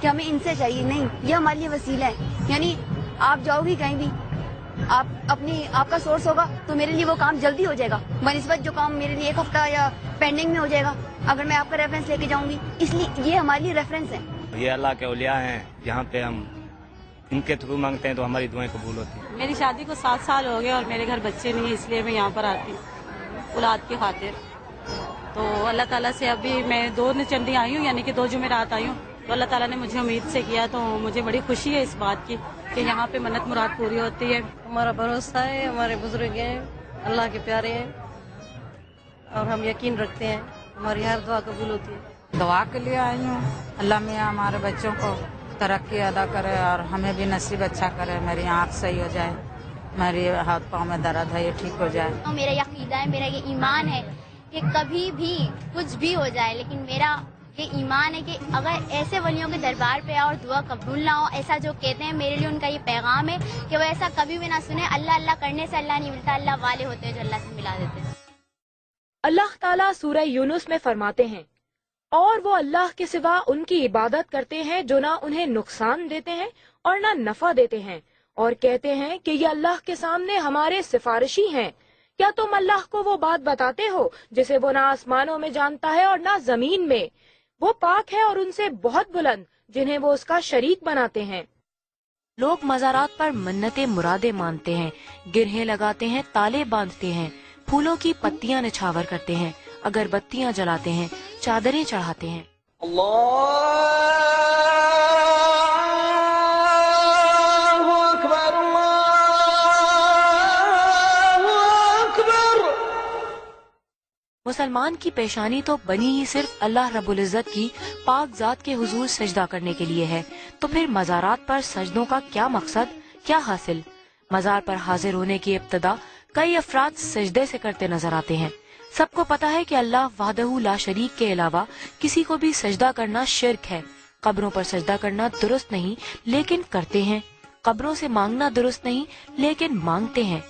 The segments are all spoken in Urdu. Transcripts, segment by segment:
کہ ہمیں ان سے چاہیے, نہیں, یہ ہمارے لیے وسیلہ ہے. یعنی آپ جاؤ گی کہیں بھی, آپ کا سورس ہوگا تو میرے لیے وہ کام جلدی ہو جائے گا بنسبت جو کام میرے لیے ایک ہفتہ یا پینڈنگ میں ہو جائے گا اگر میں آپ کا ریفرنس لے کے جاؤں گی. اس لیے یہ ہمارے لیے ریفرنس ہے. یہ اللہ کے اولیاء ہیں, جہاں پہ ہم ان کے تھرو مانگتے ہیں تو ہماری دعائیں قبول ہوتی ہیں. میری شادی کو 7 سال ہو گئے اور میرے گھر بچے نہیں, اس لیے میں یہاں پر آتی ہوں اولاد کی خاطر. تو اللہ تعالیٰ سے ابھی میں 2 چندی آئی ہوں, یعنی کہ 2 جمعرات آئی ہوں. تو اللہ تعالیٰ نے مجھے امید سے کیا, تو مجھے بڑی خوشی ہے اس بات کی کہ یہاں پہ منت مراد پوری ہوتی ہے. ہمارا بھروسہ ہے, ہمارے بزرگ ہیں, اللہ کے پیارے ہیں, اور ہم یقین رکھتے ہیں ہماری ہر دعا قبول ہوتی ہے. دعا کے لیے آئی ہوں, اللہ میاں ہمارے بچوں کو ترقی ادا کرے اور ہمیں بھی نصیب اچھا کرے. میری آنکھ صحیح ہو جائے, میری ہاتھ پاؤں میں درد ہے یہ ٹھیک ہو جائے. میرا یہ عقیدہ ہے, میرا یہ ایمان ہے کہ کبھی بھی کچھ بھی ہو جائے, لیکن میرا یہ ایمان ہے کہ اگر ایسے ولیوں کے دربار پہ آؤ اور دعا قبول نہ ہو, ایسا جو کہتے ہیں, میرے لیے ان کا یہ پیغام ہے کہ وہ ایسا کبھی بھی نہ سنیں. اللہ اللہ کرنے سے اللہ نہیں ملتا, اللہ والے ہوتے ہیں جو اللہ سے ملا دیتے ہیں. اللہ تعالیٰ سورہ یونس میں فرماتے ہیں, اور وہ اللہ کے سوا ان کی عبادت کرتے ہیں جو نہ انہیں نقصان دیتے ہیں اور نہ نفع دیتے ہیں, اور کہتے ہیں کہ یہ اللہ کے سامنے ہمارے سفارشی ہیں. کیا تم اللہ کو وہ بات بتاتے ہو جسے وہ نہ آسمانوں میں جانتا ہے اور نہ زمین میں؟ وہ پاک ہے اور ان سے بہت بلند جنہیں وہ اس کا شریک بناتے ہیں. لوگ مزارات پر منتیں مرادیں مانتے ہیں, گرہیں لگاتے ہیں, تالے باندھتے ہیں, پھولوں کی پتیاں نچھاور کرتے ہیں, اگربتیاں جلاتے ہیں, چادریں چڑھاتے ہیں. مسلمان کی پیشانی تو بنی ہی صرف اللہ رب العزت کی پاک ذات کے حضور سجدہ کرنے کے لیے ہے, تو پھر مزارات پر سجدوں کا کیا مقصد, کیا حاصل؟ مزار پر حاضر ہونے کی ابتدا کئی افراد سجدے سے کرتے نظر آتے ہیں. سب کو پتا ہے کہ اللہ وحدہ لا شریک کے علاوہ کسی کو بھی سجدہ کرنا شرک ہے. قبروں پر سجدہ کرنا درست نہیں لیکن کرتے ہیں, قبروں سے مانگنا درست نہیں لیکن مانگتے ہیں.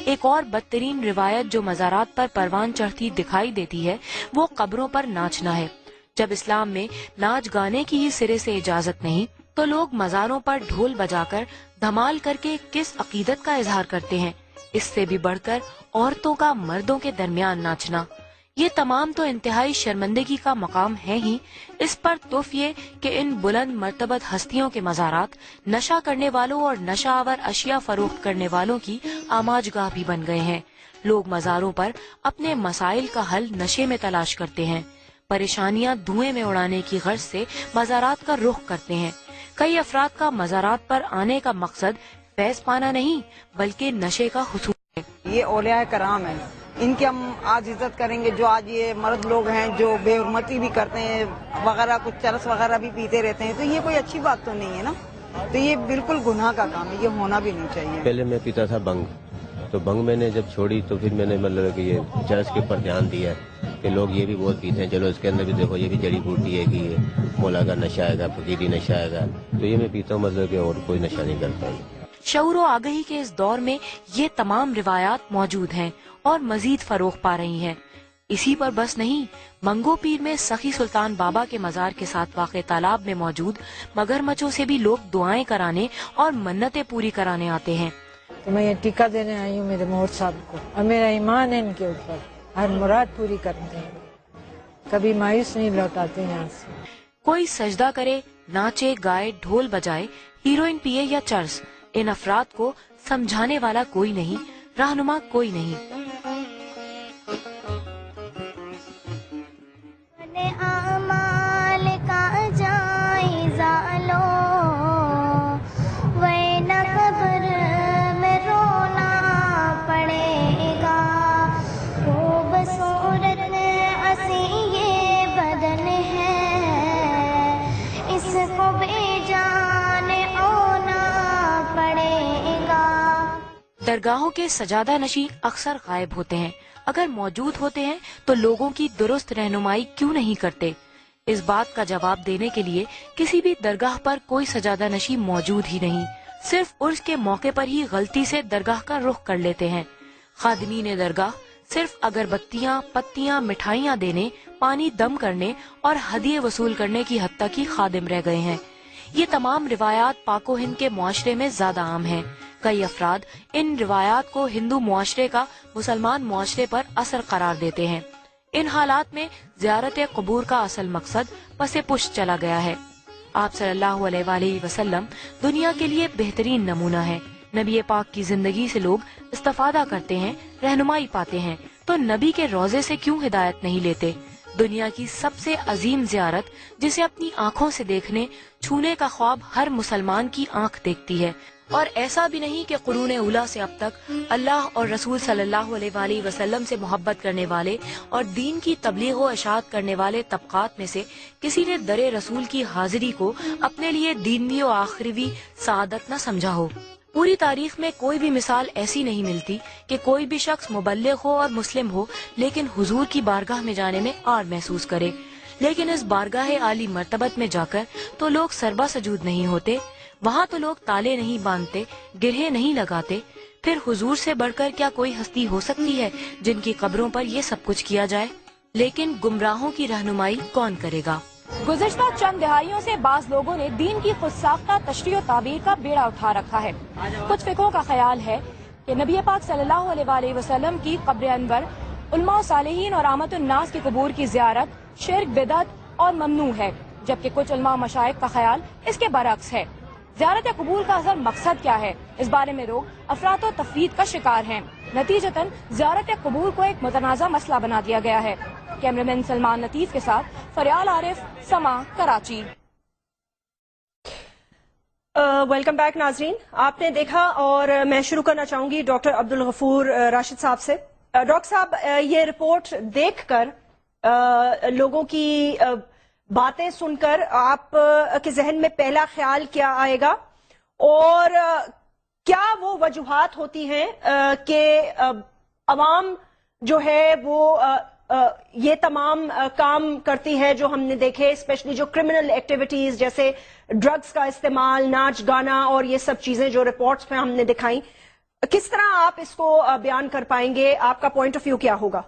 ایک اور بدترین روایت جو مزارات پر پروان چڑھتی دکھائی دیتی ہے وہ قبروں پر ناچنا ہے. جب اسلام میں ناچ گانے کی ہی سرے سے اجازت نہیں تو لوگ مزاروں پر ڈھول بجا کر دھمال کر کے کس عقیدت کا اظہار کرتے ہیں؟ اس سے بھی بڑھ کر عورتوں کا مردوں کے درمیان ناچنا, یہ تمام تو انتہائی شرمندگی کا مقام ہے ہی. اس پر توف یہ کہ ان بلند مرتبت ہستیوں کے مزارات نشہ کرنے والوں اور نشہ آور اشیاء فروخت کرنے والوں کی آماج گاہ بھی بن گئے ہیں. لوگ مزاروں پر اپنے مسائل کا حل نشے میں تلاش کرتے ہیں, پریشانیاں دھوئیں میں اڑانے کی غرض سے مزارات کا رخ کرتے ہیں. کئی افراد کا مزارات پر آنے کا مقصد فیض پانا نہیں بلکہ نشے کا حصول ہے. یہ اولیاء کرام ہیں, ان کی ہم آج عزت کریں گے. جو آج یہ مرد لوگ ہیں جو بے حرمتی بھی کرتے ہیں وغیرہ, کچھ چرس وغیرہ بھی پیتے رہتے ہیں, تو یہ کوئی اچھی بات تو نہیں ہے نا. تو یہ بالکل گناہ کا کام ہے, یہ ہونا بھی نہیں چاہیے. پہلے میں پیتا تھا بنگ, تو بنگ میں نے جب چھوڑی تو پھر میں نے مطلب کہ یہ چرس کے اوپر دھیان دیا کہ لوگ یہ بھی بہت پیتے ہیں, چلو اس کے اندر بھی دیکھو یہ بھی جڑی بوٹی ہے کہ یہ مولا کا نشہ آئے گا, فقیری نشہ آئے گا, تو یہ میں پیتا ہوں مطلب کہ اور کوئی نشہ نہیں کرتا ہوں. شعور و آگہی کے اس دور میں یہ تمام روایات موجود ہیں اور مزید فروغ پا رہی ہیں. اسی پر بس نہیں, منگو پیر میں سخی سلطان بابا کے مزار کے ساتھ واقع تالاب میں موجود مگرمچھوں سے بھی لوگ دعائیں کرانے اور منتیں پوری کرانے آتے ہیں. تو میں یہ ٹیکہ دینے آئی ہوں میرے مور صاحب کو, اور میرا ایمان ہے ان کے اوپر, ہر مراد پوری کرتے ہیں, کبھی مایوس نہیں لوٹاتے یہاں سے. کوئی سجدہ کرے, ناچے گائے, ڈھول بجائے, ہیروئن پیے یا چرس, ان افراد کو سمجھانے والا کوئی نہیں, رہنما کوئی نہیں. اعمال کا جائزہ لو, ورنہ قبر میں رونا پڑے گا. خوبصورت اسی یہ بدن ہے, اس کو بے جان ہونا پڑے گا. درگاہوں کے سجادہ نشین اکثر غائب ہوتے ہیں, اگر موجود ہوتے ہیں تو لوگوں کی درست رہنمائی کیوں نہیں کرتے؟ اس بات کا جواب دینے کے لیے کسی بھی درگاہ پر کوئی سجادہ نشین موجود ہی نہیں, صرف عرس کے موقع پر ہی غلطی سے درگاہ کا رخ کر لیتے ہیں. خادمین درگاہ صرف اگربتیاں، پتیاں، مٹھائیاں دینے، پانی دم کرنے اور ہدیے وصول کرنے کی حد تک ہی خادم رہ گئے ہیں۔ یہ تمام روایات پاک و ہند کے معاشرے میں زیادہ عام ہیں۔ کئی افراد ان روایات کو ہندو معاشرے کا مسلمان معاشرے پر اثر قرار دیتے ہیں۔ ان حالات میں زیارت قبور کا اصل مقصد پس پشت چلا گیا ہے۔ آپ صلی اللہ علیہ وآلہ وسلم دنیا کے لیے بہترین نمونہ ہے۔ نبی پاک کی زندگی سے لوگ استفادہ کرتے ہیں، رہنمائی پاتے ہیں، تو نبی کے روضے سے کیوں ہدایت نہیں لیتے؟ دنیا کی سب سے عظیم زیارت جسے اپنی آنکھوں سے دیکھنے، چھونے کا خواب ہر مسلمان کی آنکھ دیکھتی ہے، اور ایسا بھی نہیں کہ قرون اولیٰ سے اب تک اللہ اور رسول صلی اللہ علیہ وآلہ وسلم سے محبت کرنے والے اور دین کی تبلیغ و اشاعت کرنے والے طبقات میں سے کسی نے در رسول کی حاضری کو اپنے لیے دینوی و آخروی سعادت نہ سمجھا ہو۔ پوری تاریخ میں کوئی بھی مثال ایسی نہیں ملتی کہ کوئی بھی شخص مبلغ ہو اور مسلم ہو لیکن حضور کی بارگاہ میں جانے میں آر محسوس کرے، لیکن اس بارگاہ عالی مرتبت میں جا کر تو لوگ سربا سجود نہیں ہوتے، وہاں تو لوگ تالے نہیں باندھتے، گرہیں نہیں لگاتے۔ پھر حضور سے بڑھ کر کیا کوئی ہستی ہو سکتی ہے جن کی قبروں پر یہ سب کچھ کیا جائے؟ لیکن گمراہوں کی رہنمائی کون کرے گا؟ گزشتہ چند دہائیوں سے بعض لوگوں نے دین کی خود ساختہ تشریح و تعبیر کا بیڑا اٹھا رکھا ہے۔ کچھ فقہوں کا خیال ہے کہ نبی پاک صلی اللہ علیہ وآلہ وسلم کی قبر انور، علماء و صالحین اور عامت الناس کی قبور کی زیارت شرک، بدعت اور ممنوع ہے، جبکہ کچھ علماء و مشائخ کا خیال اس کے برعکس ہے۔ زیارت قبور کا اصل مقصد کیا ہے، اس بارے میں لوگ افراد و تفرید کا شکار ہیں۔ نتیجتاً زیارت قبور کو ایک متنازع مسئلہ بنا دیا گیا ہے۔ کیمرامین سلمان لطیف کے ساتھ فریال عارف، سما، کراچی۔ ویلکم بیک ناظرین، آپ نے دیکھا اور میں شروع کرنا چاہوں گی ڈاکٹر عبدالغفور راشد صاحب سے۔ ڈاکٹر صاحب، یہ رپورٹ دیکھ کر لوگوں کی باتیں سن کر آپ کے ذہن میں پہلا خیال کیا آئے گا، اور کیا وہ وجوہات ہوتی ہیں کہ عوام جو ہے وہ یہ تمام کام کرتی ہے جو ہم نے دیکھے، اسپیشلی جو کرمنل ایکٹیویٹیز جیسے ڈرگز کا استعمال، ناچ گانا اور یہ سب چیزیں جو رپورٹس میں ہم نے دکھائیں، کس طرح آپ اس کو بیان کر پائیں گے؟ آپ کا پوائنٹ آف ویو کیا ہوگا؟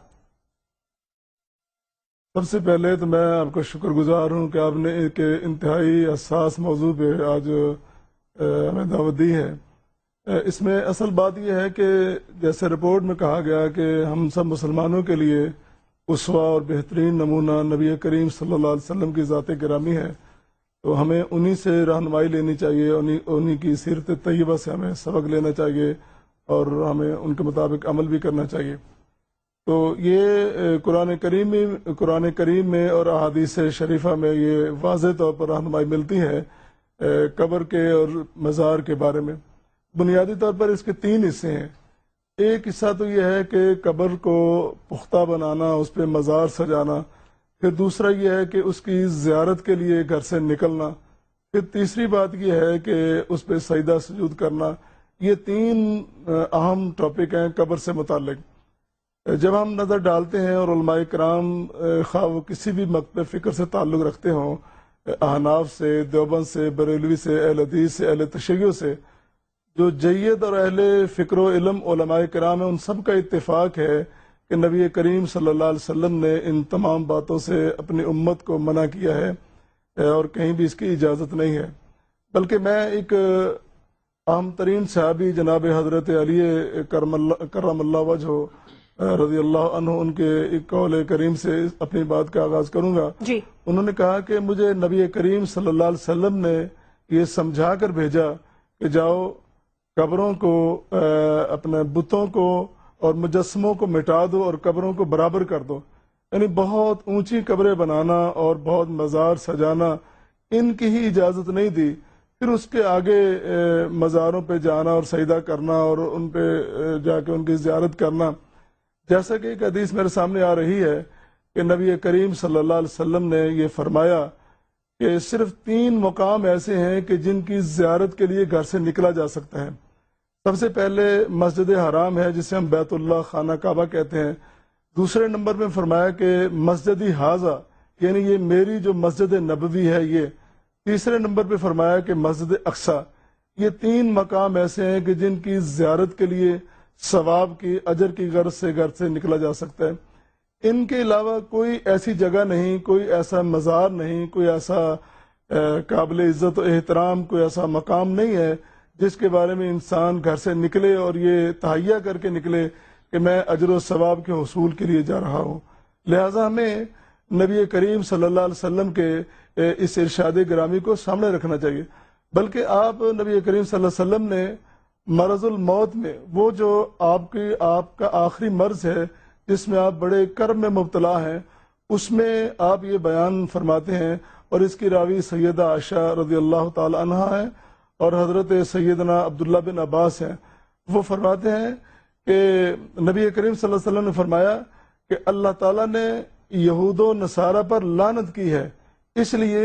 سب سے پہلے تو میں آپ کا شکر گزار ہوں کہ آپ نے ایک انتہائی حساس موضوع پہ آج ہمیں دعوت دی ہے۔ اس میں اصل بات یہ ہے کہ جیسے رپورٹ میں کہا گیا کہ ہم سب مسلمانوں کے لیے اسوہ اور بہترین نمونہ نبی کریم صلی اللہ علیہ وسلم کی ذات گرامی ہے، تو ہمیں انہی سے رہنمائی لینی چاہیے، انہی کی سیرت طیبہ سے ہمیں سبق لینا چاہیے اور ہمیں ان کے مطابق عمل بھی کرنا چاہیے۔ تو یہ قرآن کریم میں اور احادیث شریفہ میں یہ واضح طور پر رہنمائی ملتی ہے قبر کے اور مزار کے بارے میں۔ بنیادی طور پر اس کے 3 حصے ہیں۔ ایک حصہ تو یہ ہے کہ قبر کو پختہ بنانا، اس پہ مزار سجانا، پھر دوسرا یہ ہے کہ اس کی زیارت کے لیے گھر سے نکلنا، پھر تیسری بات یہ ہے کہ اس پہ سجدہ سجود کرنا۔ یہ 3 اہم ٹاپک ہیں قبر سے متعلق۔ جب ہم نظر ڈالتے ہیں اور علماء کرام خواہ وہ کسی بھی مکتب فکر سے تعلق رکھتے ہوں، احناف سے، دیوبند سے، بریلوی سے، اہل حدیث سے، اہل تشیع سے، جو جید اور اہل فکر و علم علماء کرام ہیں، ان سب کا اتفاق ہے کہ نبی کریم صلی اللہ علیہ وسلم نے ان تمام باتوں سے اپنی امت کو منع کیا ہے اور کہیں بھی اس کی اجازت نہیں ہے۔ بلکہ میں ایک اہم ترین صحابی جناب حضرت علی کرم اللہ وجہہ رضی اللہ عنہ، ان کے ایک قول کریم سے اپنی بات کا آغاز کروں گا۔ جی، انہوں نے کہا کہ مجھے نبی کریم صلی اللہ علیہ وسلم نے یہ سمجھا کر بھیجا کہ جاؤ قبروں کو، اپنے بتوں کو اور مجسموں کو مٹا دو اور قبروں کو برابر کر دو۔ یعنی بہت اونچی قبریں بنانا اور بہت مزار سجانا، ان کی ہی اجازت نہیں دی۔ پھر اس کے آگے مزاروں پہ جانا اور سجدہ کرنا اور ان پہ جا کے ان کی زیارت کرنا، جیسا کہ ایک حدیث میرے سامنے آ رہی ہے کہ نبی کریم صلی اللہ علیہ وسلم نے یہ فرمایا کہ صرف 3 مقام ایسے ہیں کہ جن کی زیارت کے لیے گھر سے نکلا جا سکتا ہے۔ سب سے پہلے مسجد حرام ہے جسے ہم بیت اللہ خانہ کعبہ کہتے ہیں۔ دوسرے نمبر میں فرمایا کہ مسجد حاضہ، یعنی یہ میری جو مسجد نبوی ہے یہ۔ تیسرے نمبر پہ فرمایا کہ مسجد اقصیٰ۔ یہ 3 مقام ایسے ہیں کہ جن کی زیارت کے لیے ثواب کی اجر کی غرض سے گھر سے نکلا جا سکتا ہے۔ ان کے علاوہ کوئی ایسی جگہ نہیں، کوئی ایسا مزار نہیں، کوئی ایسا قابل عزت و احترام، کوئی ایسا مقام نہیں ہے جس کے بارے میں انسان گھر سے نکلے اور یہ تہیہ کر کے نکلے کہ میں اجر و ثواب کے حصول کے لیے جا رہا ہوں۔ لہٰذا ہمیں نبی کریم صلی اللہ علیہ وسلم کے اس ارشاد گرامی کو سامنے رکھنا چاہیے، بلکہ آپ نبی کریم صلی اللہ علیہ وسلم نے مرض الموت میں، وہ جو آپ کا آخری مرض ہے جس میں آپ بڑے کرب میں مبتلا ہیں، اس میں آپ یہ بیان فرماتے ہیں، اور اس کی راوی سیدہ عائشہ رضی اللہ تعالی عنہا ہیں اور حضرت سیدنا عبداللہ بن عباس ہیں۔ وہ فرماتے ہیں کہ نبی کریم صلی اللہ علیہ وسلم نے فرمایا کہ اللہ تعالیٰ نے یہود و نصارہ پر لعنت کی ہے، اس لیے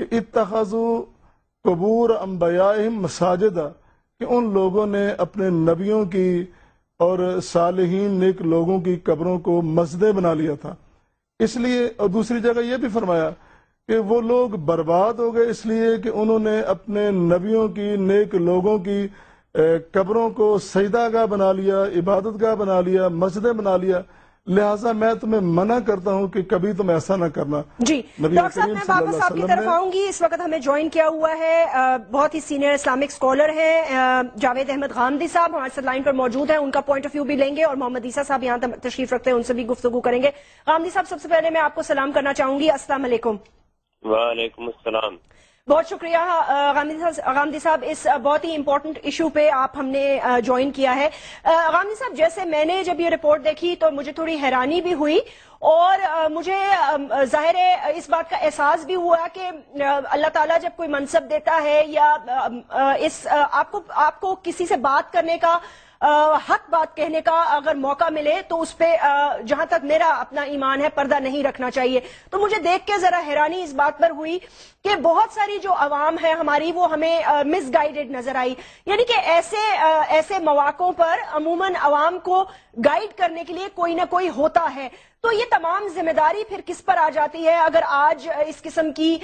کہ اتخذوا قبور انبیائہم مساجدہ، کہ ان لوگوں نے اپنے نبیوں کی اور صالحین نیک لوگوں کی قبروں کو مسجدیں بنا لیا تھا۔ اس لیے، اور دوسری جگہ یہ بھی فرمایا کہ وہ لوگ برباد ہو گئے اس لیے کہ انہوں نے اپنے نبیوں کی نیک لوگوں کی قبروں کو سجدہ گاہ بنا لیا، عبادت گاہ بنا لیا، مسجدیں بنا لیا۔ لہٰذا میں تمہیں منع کرتا ہوں کہ کبھی تم ایسا نہ کرنا۔ جی ڈاکٹر صاحب، میں واپس آپ کی طرف آؤں گی۔ اس وقت ہمیں جوائن کیا ہوا ہے بہت ہی سینئر اسلامک اسکالر ہیں جاوید احمد غامدی صاحب، ہمارے ساتھ لائن پر موجود ہیں، ان کا پوائنٹ آف ویو بھی لیں گے، اور محمد عیسیٰ صاحب یہاں تشریف رکھتے ہیں، ان سے بھی گفتگو کریں گے۔ غامدی صاحب، سب سے پہلے میں آپ کو سلام کرنا چاہوں گی، السلام علیکم۔ وعلیکم السلام۔ بہت شکریہ غامدی صاحب، اس بہت ہی امپورٹنٹ ایشو پہ آپ ہم نے جوائن کیا ہے۔ غامدی صاحب، جیسے میں نے جب یہ رپورٹ دیکھی تو مجھے تھوڑی حیرانی بھی ہوئی، اور مجھے ظاہر ہے اس بات کا احساس بھی ہوا کہ اللہ تعالیٰ جب کوئی منصب دیتا ہے یا آپ کو کسی سے بات کرنے کا، حق بات کہنے کا اگر موقع ملے تو اس پہ جہاں تک میرا اپنا ایمان ہے پردہ نہیں رکھنا چاہیے۔ تو مجھے دیکھ کے ذرا حیرانی اس بات پر ہوئی کہ بہت ساری جو عوام ہے ہماری، وہ ہمیں مس گائیڈڈ نظر آئی، یعنی کہ ایسے مواقعوں پر عموماً عوام کو گائیڈ کرنے کے لیے کوئی نہ کوئی ہوتا ہے۔ تو یہ تمام ذمہ داری پھر کس پر آ جاتی ہے اگر آج اس قسم کی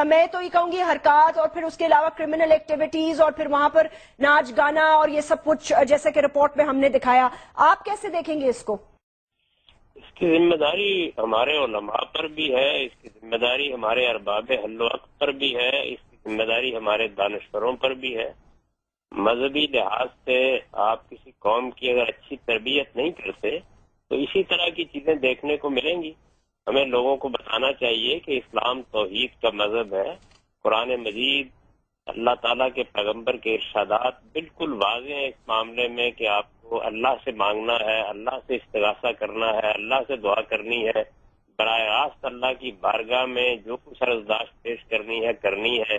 میں تو یہ کہوں گی حرکات، اور پھر اس کے علاوہ کرمنل ایکٹیویٹیز، اور پھر وہاں پر ناچ گانا اور یہ سب کچھ جیسے کہ رپورٹ میں ہم نے دکھایا، آپ کیسے دیکھیں گے اس کو؟ اس کی ذمہ داری ہمارے علماء پر بھی ہے، اس کی ذمہ داری ہمارے ارباب حل و عقد پر بھی ہے، اس کی ذمہ داری ہمارے دانشوروں پر بھی ہے۔ مذہبی لحاظ سے آپ کسی قوم کی اگر اچھی تربیت نہیں کرتے تو اسی طرح کی چیزیں دیکھنے کو ملیں گی۔ ہمیں لوگوں کو بتانا چاہیے کہ اسلام توحید کا مذہب ہے۔ قرآن مجید، اللہ تعالیٰ کے پیغمبر کے ارشادات بالکل واضح ہیں اس معاملے میں کہ آپ کو اللہ سے مانگنا ہے، اللہ سے استغاثہ کرنا ہے، اللہ سے دعا کرنی ہے، براہ راست اللہ کی بارگاہ میں جو کچھ عرضداشت پیش کرنی ہے۔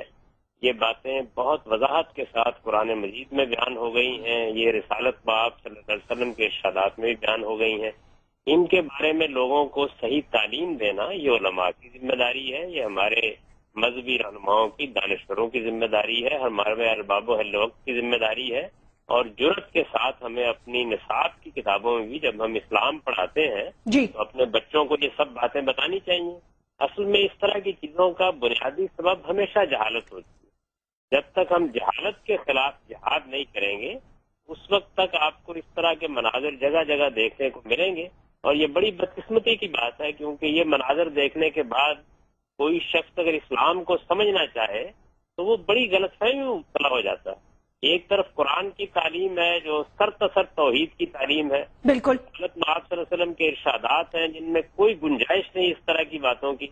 یہ باتیں بہت وضاحت کے ساتھ قرآن مجید میں بیان ہو گئی ہیں، یہ رسالت باب صلی اللہ علیہ وسلم کے ارشادات میں بھی بیان ہو گئی ہیں۔ ان کے بارے میں لوگوں کو صحیح تعلیم دینا یہ علماء کی ذمہ داری ہے، یہ ہمارے مذہبی رہنماؤں کی، دانشوروں کی ذمہ داری ہے، ہمارے ارباب و حل وقت کی ذمہ داری ہے۔ اور جرأت کے ساتھ ہمیں اپنی نصاب کی کتابوں میں بھی جب ہم اسلام پڑھاتے ہیں تو اپنے بچوں کو یہ سب باتیں بتانی چاہیے۔ اصل میں اس طرح کی چیزوں کا بنیادی سبب ہمیشہ جہالت ہوتی ہے۔ جب تک ہم جہالت کے خلاف جہاد نہیں کریں گے اس وقت تک آپ کو اس طرح کے مناظر جگہ جگہ دیکھنے کو ملیں گے، اور یہ بڑی بدقسمتی کی بات ہے کیونکہ یہ مناظر دیکھنے کے بعد کوئی شخص اگر اسلام کو سمجھنا چاہے تو وہ بڑی غلط فہمی میں مبتلا ہو جاتا ہے۔ ایک طرف قرآن کی تعلیم ہے جو سرتسر توحید کی تعلیم ہے، بالکل حضرت محمد صلی اللہ علیہ وسلم کے ارشادات ہیں جن میں کوئی گنجائش نہیں اس طرح کی باتوں کی۔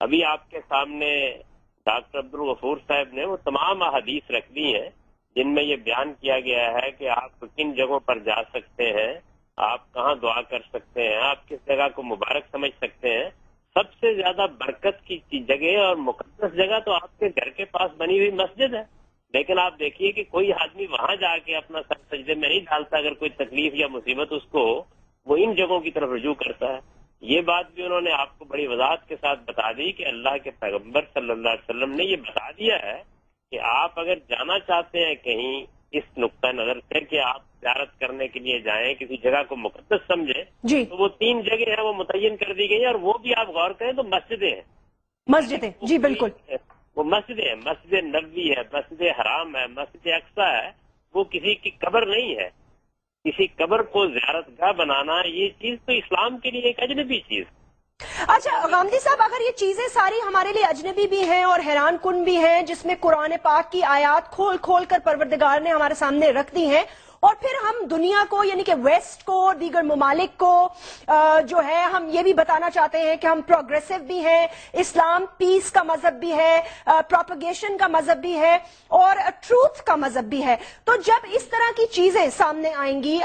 ابھی آپ کے سامنے ڈاکٹر عبدالغفور صاحب نے وہ تمام احادیث رکھ دی ہیں جن میں یہ بیان کیا گیا ہے کہ آپ کن جگہوں پر جا سکتے ہیں، آپ کہاں دعا کر سکتے ہیں، آپ کس جگہ کو مبارک سمجھ سکتے ہیں۔ سب سے زیادہ برکت کی جگہ اور مقدس جگہ تو آپ کے گھر کے پاس بنی ہوئی مسجد ہے، لیکن آپ دیکھیے کہ کوئی آدمی وہاں جا کے اپنا سر سجدے میں نہیں ڈالتا، اگر کوئی تکلیف یا مصیبت اس کو وہ ان جگہوں کی طرف رجوع کرتا ہے۔ یہ بات بھی انہوں نے آپ کو بڑی وضاحت کے ساتھ بتا دی کہ اللہ کے پیغمبر صلی اللہ علیہ وسلم نے یہ بتا دیا ہے کہ آپ اگر جانا چاہتے ہیں کہیں اس نقطہ نظر سے کہ آپ زیارت کرنے کے لیے جائیں، کسی جگہ کو مقدس سمجھیں، تو وہ 3 جگہ ہیں وہ متعین کر دی گئی ہیں، اور وہ بھی آپ غور کریں تو مسجدیں ہیں۔ مسجدیں، جی بالکل، وہ مسجدیں ہیں، مسجد نبوی ہے، مسجد حرام ہے، مسجد اقصیٰ ہے، وہ کسی کی قبر نہیں ہے. کسی قبر کو زیارت گاہ بنانا یہ چیز تو اسلام کے لیے ایک اجنبی چیز. اچھا غامدی صاحب، اگر یہ چیزیں ساری ہمارے لیے اجنبی بھی ہیں اور حیران کن بھی ہیں، جس میں قرآن پاک کی آیات کھول کھول کر پروردگار نے ہمارے سامنے رکھ دی ہیں، اور پھر ہم دنیا کو یعنی کہ ویسٹ کو اور دیگر ممالک کو جو ہے ہم یہ بھی بتانا چاہتے ہیں کہ ہم پروگریسو بھی ہیں، اسلام پیس کا مذہب بھی ہے، پروپیگیشن کا مذہب بھی ہے اور ٹروتھ کا مذہب بھی ہے. تو جب اس طرح کی چیزیں سامنے آئیں گی،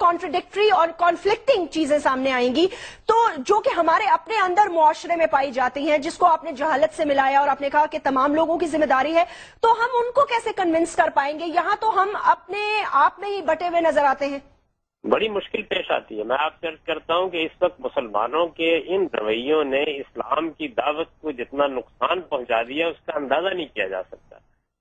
کانٹراڈکٹری اور کانفلکٹنگ چیزیں سامنے آئیں گی، تو جو کہ ہمارے اپنے اندر معاشرے میں پائی جاتی ہیں، جس کو آپ نے جہالت سے ملایا اور آپ نے کہا کہ تمام لوگوں کی ذمہ داری ہے، تو ہم ان کو کیسے کنونس کر پائیں گے؟ یہاں تو ہم اپنے آپ میں ہی بٹے ہوئے نظر آتے ہیں. بڑی مشکل پیش آتی ہے. میں آپ سے عرض کرتا ہوں کہ اس وقت مسلمانوں کے ان رویوں نے اسلام کی دعوت کو جتنا نقصان پہنچا دیا اس کا اندازہ نہیں کیا جا سکتا.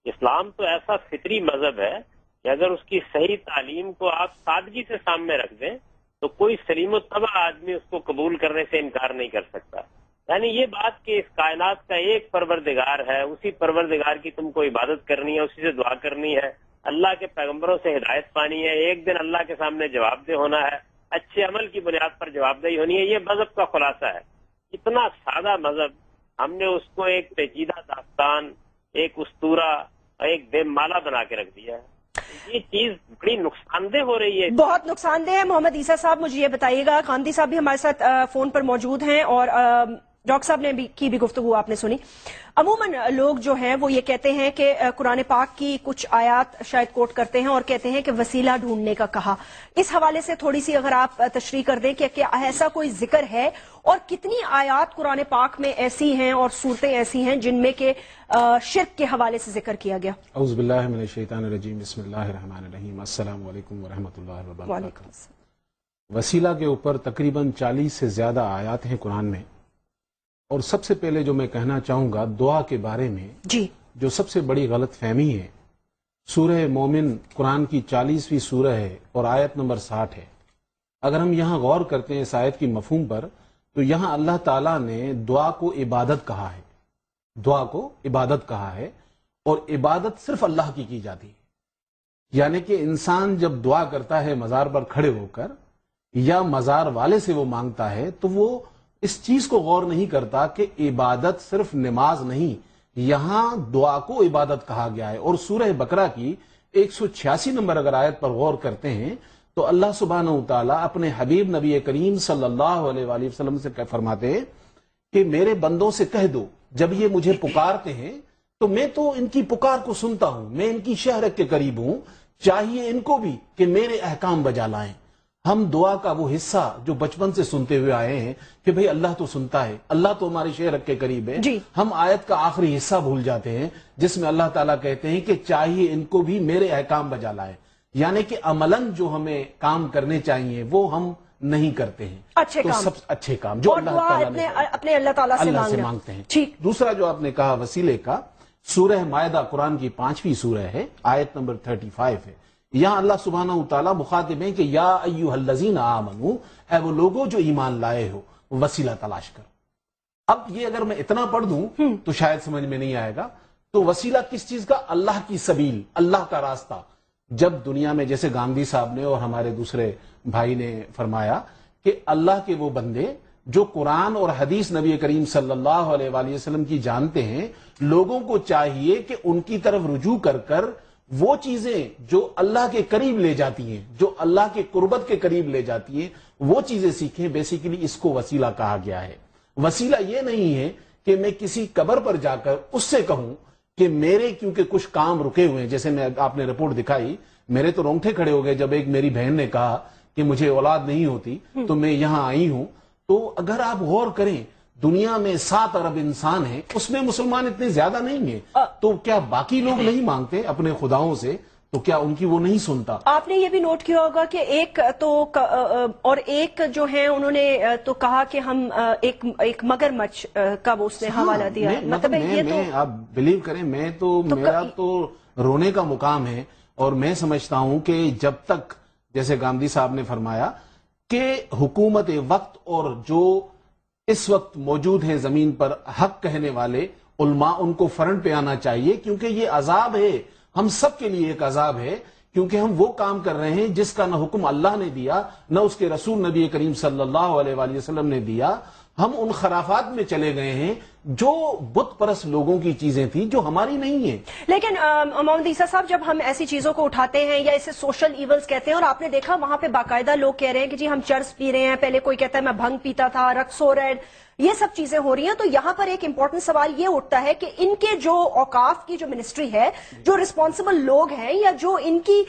اسلام تو ایسا فطری مذہب ہے کہ اگر اس کی صحیح تعلیم کو آپ سادگی سے سامنے رکھ دیں تو کوئی سلیم و طبع آدمی اس کو قبول کرنے سے انکار نہیں کر سکتا. یعنی یہ بات کہ اس کائنات کا ایک پروردگار ہے، اسی پروردگار کی تم کو عبادت کرنی ہے، اسی سے دعا کرنی ہے، اللہ کے پیغمبروں سے ہدایت پانی ہے، ایک دن اللہ کے سامنے جواب دہ ہونا ہے، اچھے عمل کی بنیاد پر جواب دہی ہونی ہے، یہ مذہب کا خلاصہ ہے. اتنا سادہ مذہب ہم نے اس کو ایک پیچیدہ داستان، ایک اسطورہ، ایک دیم مالا بنا کے رکھ دیا ہے. یہ چیز بڑی نقصان دہ ہو رہی ہے. بہت نقصان دہ ہے. محمد عیسیٰ صاحب مجھے یہ بتائیے گا، غامدی صاحب بھی ہمارے ساتھ فون پر موجود ہیں اور ڈاکٹر صاحب نے بھی گفتگو آپ نے سنی. عموماً لوگ جو ہیں وہ یہ کہتے ہیں کہ قرآن پاک کی کچھ آیات شاید کوٹ کرتے ہیں اور کہتے ہیں کہ وسیلہ ڈھونڈنے کا کہا. اس حوالے سے تھوڑی سی اگر آپ تشریح کر دیں کہ کیا ایسا کوئی ذکر ہے اور کتنی آیات قرآن پاک میں ایسی ہیں اور صورتیں ایسی ہیں جن میں کہ شرک کے حوالے سے ذکر کیا گیا؟ اعوذ باللہ من الشیطان الرجیم، بسم اللہ الرحمن الرحیم. السلام علیکم ورحمۃ اللہ وبرکاتہ. وسیلہ کے اوپر تقریباً 40 سے زیادہ آیات ہیں قرآن میں. اور سب سے پہلے جو میں کہنا چاہوں گا دعا کے بارے میں، جی جو سب سے بڑی غلط فہمی ہے، سورہ مومن قرآن کی 40ویں سورہ ہے اور آیت نمبر 60 ہے. اگر ہم یہاں غور کرتے ہیں اس آیت کی مفہوم پر، تو یہاں اللہ تعالیٰ نے دعا کو عبادت کہا ہے. دعا کو عبادت کہا ہے اور عبادت صرف اللہ کی جاتی ہے. یعنی کہ انسان جب دعا کرتا ہے مزار پر کھڑے ہو کر یا مزار والے سے وہ مانگتا ہے تو وہ اس چیز کو غور نہیں کرتا کہ عبادت صرف نماز نہیں، یہاں دعا کو عبادت کہا گیا ہے. اور سورہ بقرہ کی 186 نمبر اگر آیت پر غور کرتے ہیں تو اللہ سبحانہ وتعالی اپنے حبیب نبی کریم صلی اللہ علیہ وآلہ وسلم سے فرماتے ہیں کہ میرے بندوں سے کہہ دو جب یہ مجھے پکارتے ہیں تو میں تو ان کی پکار کو سنتا ہوں، میں ان کی شہرت کے قریب ہوں، چاہیے ان کو بھی کہ میرے احکام بجا لائیں. ہم دعا کا وہ حصہ جو بچپن سے سنتے ہوئے آئے ہیں کہ بھئی اللہ تو سنتا ہے، اللہ تو ہماری شہرت کے قریب ہے، ہم آیت کا آخری حصہ بھول جاتے ہیں جس میں اللہ تعالیٰ کہتے ہیں کہ چاہیے ان کو بھی میرے احکام بجا لائیں. یعنی کہ عملاً جو ہمیں کام کرنے چاہیے وہ ہم نہیں کرتے ہیں. سب اچھے کام جو اللہ تعالیٰ نے اپنے اللہ تعالیٰ سے مانگتے ہیں. دوسرا جو آپ نے کہا وسیلے کا، سورہ مائدہ قرآن کی 5ویں سورہ ہے، آیت نمبر 35 ہے. یہاں اللہ سبحانہ وتعالی مخاطب ہیں کہ یا ایھا الذین آمنوا، اے وہ لوگوں جو ایمان لائے ہو، وسیلہ تلاش کرو. اب یہ اگر میں اتنا پڑھ دوں تو شاید سمجھ میں نہیں آئے گا. تو وسیلہ کس چیز کا؟ اللہ کی سبیل، اللہ کا راستہ. جب دنیا میں جیسے گاندھی صاحب نے اور ہمارے دوسرے بھائی نے فرمایا کہ اللہ کے وہ بندے جو قرآن اور حدیث نبی کریم صلی اللہ علیہ وآلہ وسلم کی جانتے ہیں، لوگوں کو چاہیے کہ ان کی طرف رجوع کر کر وہ چیزیں جو اللہ کے قریب لے جاتی ہیں، جو اللہ کے قربت کے قریب لے جاتی ہیں، وہ چیزیں سیکھیں. بیسیکلی اس کو وسیلہ کہا گیا ہے. وسیلہ یہ نہیں ہے کہ میں کسی قبر پر جا کر اس سے کہوں کہ میرے کیونکہ کچھ کام رکے ہوئے ہیں. جیسے آپ نے رپورٹ دکھائی، میرے تو رونگٹے کھڑے ہو گئے جب ایک میری بہن نے کہا کہ مجھے اولاد نہیں ہوتی تو میں یہاں آئی ہوں. تو اگر آپ غور کریں دنیا میں 7 ارب انسان ہیں، اس میں مسلمان اتنے زیادہ نہیں ہیں، تو کیا باقی لوگ نہیں مانگتے اپنے خداؤں سے؟ تو کیا ان کی وہ نہیں سنتا؟ آپ نے یہ بھی نوٹ کیا ہوگا کہ ایک تو اور ایک جو ہیں انہوں نے تو کہا کہ ہم ایک مگرمچھ کا وہ اس نے حوالہ دیا. مطلب آپ بلیو کریں، میرا تو رونے کا مقام ہے. اور میں سمجھتا ہوں کہ جب تک جیسے گاندھی صاحب نے فرمایا کہ حکومت وقت اور جو اس وقت موجود ہیں زمین پر حق کہنے والے علماء، ان کو فرنٹ پہ آنا چاہیے، کیونکہ یہ عذاب ہے، ہم سب کے لیے ایک عذاب ہے کیونکہ ہم وہ کام کر رہے ہیں جس کا نہ حکم اللہ نے دیا نہ اس کے رسول نبی کریم صلی اللہ علیہ وآلہ وسلم نے دیا. ہم ان خرافات میں چلے گئے ہیں جو بت پرست لوگوں کی چیزیں تھیں جو ہماری نہیں ہیں. لیکن محمد عیسیٰ صاحب جب ہم ایسی چیزوں کو اٹھاتے ہیں یا اسے سوشل ایونز کہتے ہیں اور آپ نے دیکھا وہاں پہ باقاعدہ لوگ کہہ رہے ہیں کہ جی ہم چرس پی رہے ہیں, پہلے کوئی کہتا ہے میں بھنگ پیتا تھا, رقص ہو رہا ہے, یہ سب چیزیں ہو رہی ہیں, تو یہاں پر ایک امپورٹنٹ سوال یہ اٹھتا ہے کہ ان کے جو اوقاف کی جو منسٹری ہے, جو رسپانسبل لوگ ہیں یا جو ان کی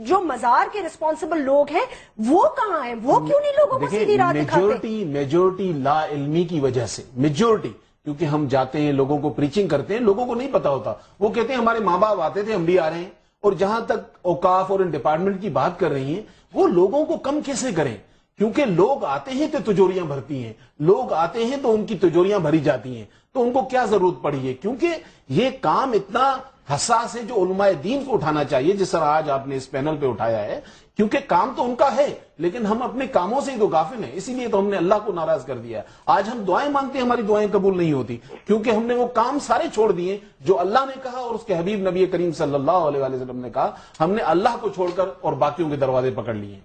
جو مزار کے رسپانسبل لوگ ہیں وہ کہاں ہیں, وہ کیوں نہیں لوگوں کو سیدھی راہ دکھاتے؟ میجورٹی لا علمی کی وجہ سے, میجورٹی, کیونکہ ہم جاتے ہیں لوگوں کو پریچنگ کرتے ہیں, لوگوں کو نہیں پتا ہوتا, وہ کہتے ہیں ہمارے ماں باپ آتے تھے ہم بھی آ رہے ہیں. اور جہاں تک اوقاف اور ان ڈپارٹمنٹ کی بات کر رہی ہیں, وہ لوگوں کو کم کیسے کریں, کیونکہ لوگ آتے ہیں تو تجوریاں بھرتی ہیں, لوگ آتے ہیں تو ان کی تجوریاں بھری جاتی ہیں, تو ان کو کیا ضرورت پڑی ہے, کیونکہ یہ کام اتنا حساس ہے جو علماء دین کو اٹھانا چاہیے جس طرح آج آپ نے اس پینل پہ اٹھایا ہے, کیونکہ کام تو ان کا ہے لیکن ہم اپنے کاموں سے ہی تو غافل ہیں, اسی لیے تو ہم نے اللہ کو ناراض کر دیا ہے. آج ہم دعائیں مانگتے ہیں, ہماری دعائیں قبول نہیں ہوتی کیونکہ ہم نے وہ کام سارے چھوڑ دیے جو اللہ نے کہا اور اس کے حبیب نبی کریم صلی اللہ علیہ وآلہ وسلم نے کہا. ہم نے اللہ کو چھوڑ کر اور باقیوں کے دروازے پکڑ لیے.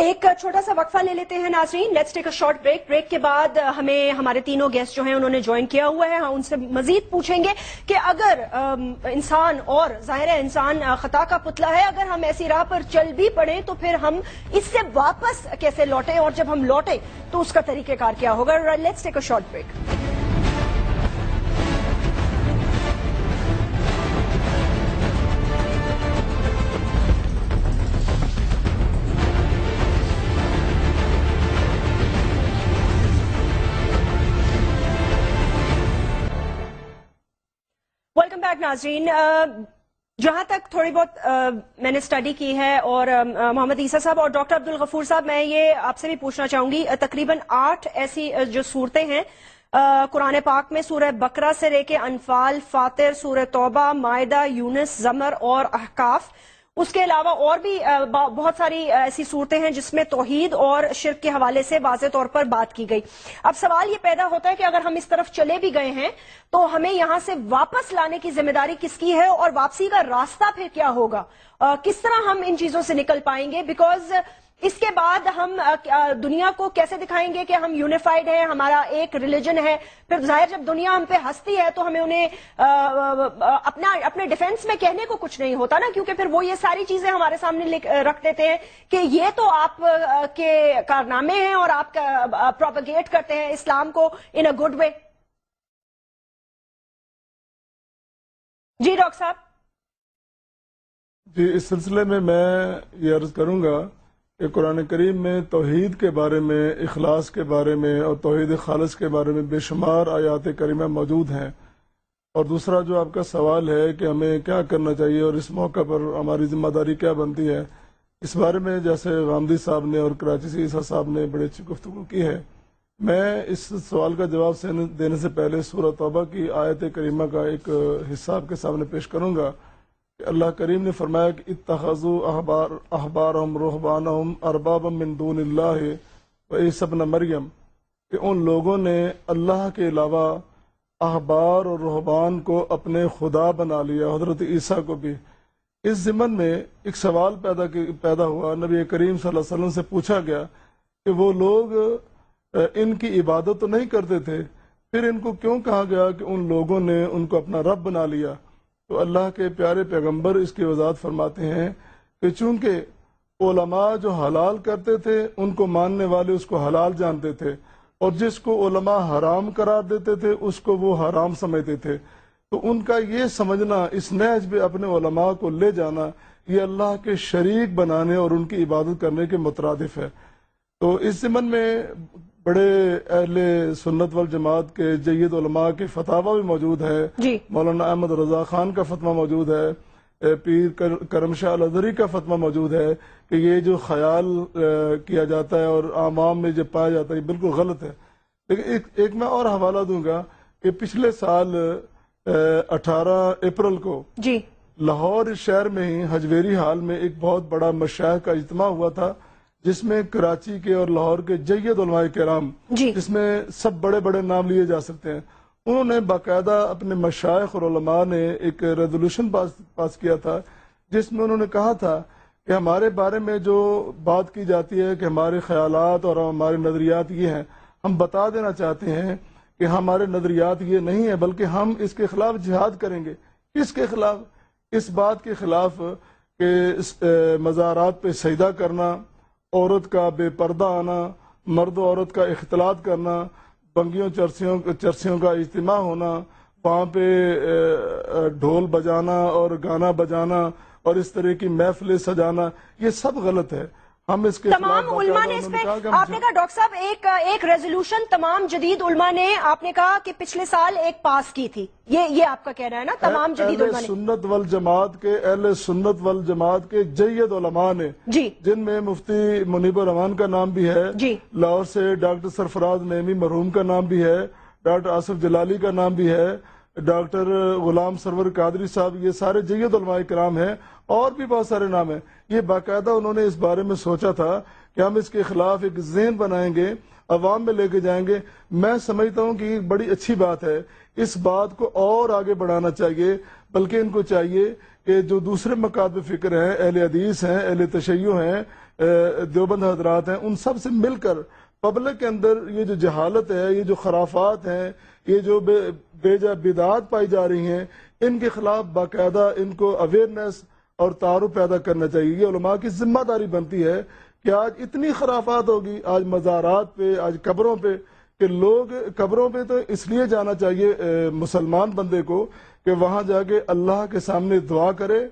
ایک چھوٹا سا وقفہ لے لیتے ہیں ناظرین, let's take a short break. Break کے بعد ہمیں ہمارے تینوں گیسٹ جو ہیں انہوں نے جوائن کیا ہوا ہے, ہم ان سے مزید پوچھیں گے کہ اگر انسان, اور ظاہر ہے انسان خطا کا پتلا ہے, اگر ہم ایسی راہ پر چل بھی پڑیں تو پھر ہم اس سے واپس کیسے لوٹیں, اور جب ہم لوٹیں تو اس کا طریقہ کار کیا ہوگا. Let's take a short break. Welcome back ناظرین. جہاں تک تھوڑی بہت میں نے اسٹڈی کی ہے, اور محمد عیسیٰ صاحب اور ڈاکٹر عبدالغفور صاحب, میں یہ آپ سے بھی پوچھنا چاہوں گی, تقریباً 8 ایسی جو صورتیں ہیں قرآن پاک میں, سورہ بقرہ سے لے کے انفال, فاطر, سورہ توبہ, مائدہ, یونس, زمر اور احقاف, اس کے علاوہ اور بھی بہت ساری ایسی صورتیں ہیں جس میں توحید اور شرک کے حوالے سے واضح طور پر بات کی گئی. اب سوال یہ پیدا ہوتا ہے کہ اگر ہم اس طرف چلے بھی گئے ہیں تو ہمیں یہاں سے واپس لانے کی ذمہ داری کس کی ہے, اور واپسی کا راستہ پھر کیا ہوگا, کس طرح ہم ان چیزوں سے نکل پائیں گے, بیکاز اس کے بعد ہم دنیا کو کیسے دکھائیں گے کہ ہم یونیفائڈ ہیں, ہمارا ایک ریلیجن ہے. پھر ظاہر جب دنیا ہم پہ ہنستی ہے تو ہمیں انہیں اپنے ڈیفنس میں کہنے کو کچھ نہیں ہوتا نا, کیونکہ پھر وہ یہ ساری چیزیں ہمارے سامنے رکھ دیتے ہیں کہ یہ تو آپ کے کارنامے ہیں اور آپ پروپیگیٹ کرتے ہیں اسلام کو ان a good way. G doctor صاحب. جی, اس سلسلے میں یہ عرض کروں گا کہ قرآن کریم میں توحید کے بارے میں, اخلاص کے بارے میں اور توحید خالص کے بارے میں بے شمار آیات کریمہ موجود ہیں. اور دوسرا جو آپ کا سوال ہے کہ ہمیں کیا کرنا چاہیے اور اس موقع پر ہماری ذمہ داری کیا بنتی ہے, اس بارے میں جیسے غامدی صاحب نے اور کراچی سے عیسیٰ صاحب نے بڑی اچھی گفتگو کی ہے, میں اس سوال کا جواب دینے سے پہلے سورہ توبہ کی آیت کریمہ کا ایک حصہ آپ کے سامنے پیش کروں گا. اللہ کریم نے فرمایا کہ اتخذوا احبارهم رہبانهم اربابا من دون اللہ وعیسی ابن مریم, کہ ان لوگوں نے اللہ کے علاوہ احبار اور رہبان کو اپنے خدا بنا لیا, حضرت عیسیٰ کو بھی. اس ضمن میں ایک سوال پیدا ہوا, نبی کریم صلی اللہ علیہ وسلم سے پوچھا گیا کہ وہ لوگ ان کی عبادت تو نہیں کرتے تھے, پھر ان کو کیوں کہا گیا کہ ان لوگوں نے ان کو اپنا رب بنا لیا؟ تو اللہ کے پیارے پیغمبر اس کی وضاحت فرماتے ہیں کہ چونکہ علماء جو حلال کرتے تھے ان کو ماننے والے اس کو حلال جانتے تھے, اور جس کو علماء حرام قرار دیتے تھے اس کو وہ حرام سمجھتے تھے. تو ان کا یہ سمجھنا, اس نہج پہ اپنے علماء کو لے جانا, یہ اللہ کے شریک بنانے اور ان کی عبادت کرنے کے مترادف ہے. تو اس ضمن میں بڑے اہل سنت والجماعت کے جید علماء کے فتاوی بھی موجود ہے. جی. مولانا احمد رضا خان کا فتویٰ موجود ہے, پیر کرم شاہ الازہری کا فتویٰ موجود ہے کہ یہ جو خیال کیا جاتا ہے اور عوام میں جو پایا جاتا ہے یہ بالکل غلط ہے. لیکن ایک میں اور حوالہ دوں گا کہ پچھلے سال 18 اپریل کو جی لاہور شہر میں ہی حجویری ہال میں ایک بہت بڑا مشائخ کا اجتماع ہوا تھا, جس میں کراچی کے اور لاہور کے جید علماء کرام, جس میں سب بڑے بڑے نام لیے جا سکتے ہیں, انہوں نے باقاعدہ اپنے مشائخ اور علماء نے ایک ریزولوشن پاس کیا تھا جس میں انہوں نے کہا تھا کہ ہمارے بارے میں جو بات کی جاتی ہے کہ ہمارے خیالات اور ہمارے نظریات یہ ہیں، ہم بتا دینا چاہتے ہیں کہ ہمارے نظریات یہ نہیں ہیں، بلکہ ہم اس کے خلاف جہاد کریں گے۔ کس کے خلاف؟ اس بات کے خلاف کہ مزارات پہ سجدہ کرنا، عورت کا بے پردہ آنا، مرد و عورت کا اختلاط کرنا، بنگیوں چرسیوں کا اجتماع ہونا، وہاں پہ ڈھول بجانا اور گانا بجانا اور اس طرح کی محفلیں سجانا، یہ سب غلط ہے۔ ہم اس کے تمام علماء نے اس پہ آپ نے کہا ڈاکٹر صاحب ایک ریزولوشن تمام جدید علماء نے آپ نے کہا کہ پچھلے سال ایک پاس کی تھی، یہ آپ کا کہنا ہے نا؟ تمام جدید علماء نے اہل سنت والجماعت کے جید علماء نے، جن میں مفتی منیب الرحمان کا نام بھی ہے، لاہور سے ڈاکٹر سرفراز نعیمی مرحوم کا نام بھی ہے، ڈاکٹر آصف جلالی کا نام بھی ہے، ڈاکٹر غلام سرور قادری صاحب، یہ سارے جید علماء کرام ہیں، اور بھی بہت سارے نام ہیں۔ یہ باقاعدہ انہوں نے اس بارے میں سوچا تھا کہ ہم اس کے خلاف ایک ذہن بنائیں گے، عوام میں لے کے جائیں گے۔ میں سمجھتا ہوں کہ یہ بڑی اچھی بات ہے، اس بات کو اور آگے بڑھانا چاہیے، بلکہ ان کو چاہیے کہ جو دوسرے مکاتب فکر ہیں، اہل حدیث ہیں، اہل تشیع ہیں، دیوبند حضرات ہیں، ان سب سے مل کر پبلک کے اندر یہ جو جہالت ہے، یہ جو خرافات ہیں، یہ جو بے جا بدعات پائی جا رہی ہیں، ان کے خلاف باقاعدہ ان کو اویئرنیس اور تعارف پیدا کرنا چاہیے۔ یہ علماء کی ذمہ داری بنتی ہے کہ آج اتنی خرافات ہوگی، آج مزارات پہ، آج قبروں پہ، کہ لوگ قبروں پہ تو اس لیے جانا چاہیے مسلمان بندے کو کہ وہاں جا کے اللہ کے سامنے دعا کرے،